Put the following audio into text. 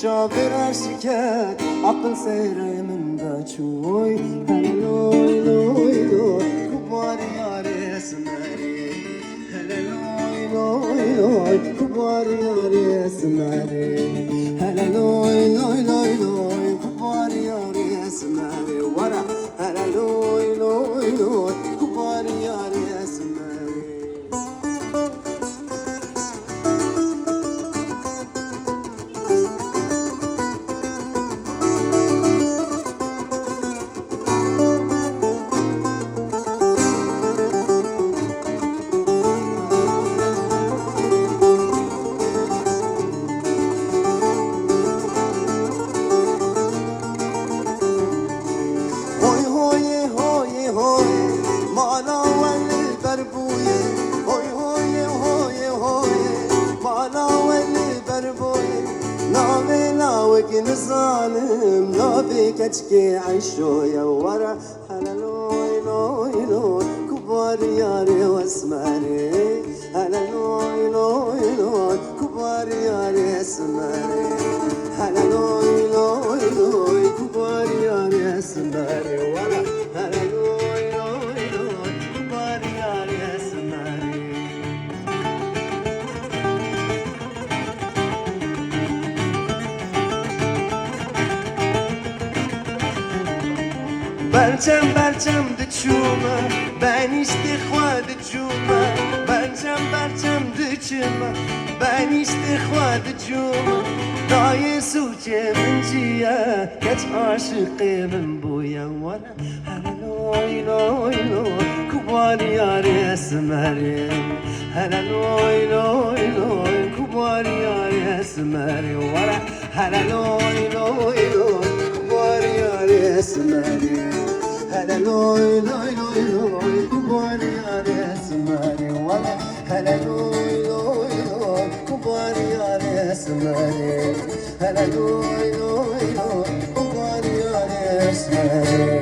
Çaver şiket akıl seyremin de çoy hele loy loy loy kubar yar esmeri hele loy loy loy kubar yar esmeri hele loy loy loy loy kubar yar esmeri vara hele loy loy loy kubar yar esmeri. نظالم نابي كتكي عيشو يا ورا هلا لوي لوي لوي كبار ياري واسماري هلا لوي لوي لوي كبار ياري اسماري هلا لوي لوي لوي كبار ياري اسماري ورا هلا لوي لوي لوي كبار ياري اسماري. برچم برچم دچومه ben istihva دچومه برچم دچومه ben istihva دچومه دای سوچه من جیه کچ عاشقی من بویا ولا هلا لوی لوی لوی کبار یار اسمری هلا لوی لوی لوی کبار یار اسمری ولا هلا لوی لوی لوی کبار یار اسمری هلا لوي لوي لوي لوي كبار يا اسماري ولا هلا لوي لوي لوي كبار يا اسماري هلا لوي لوي لوي كبار يا اسماري.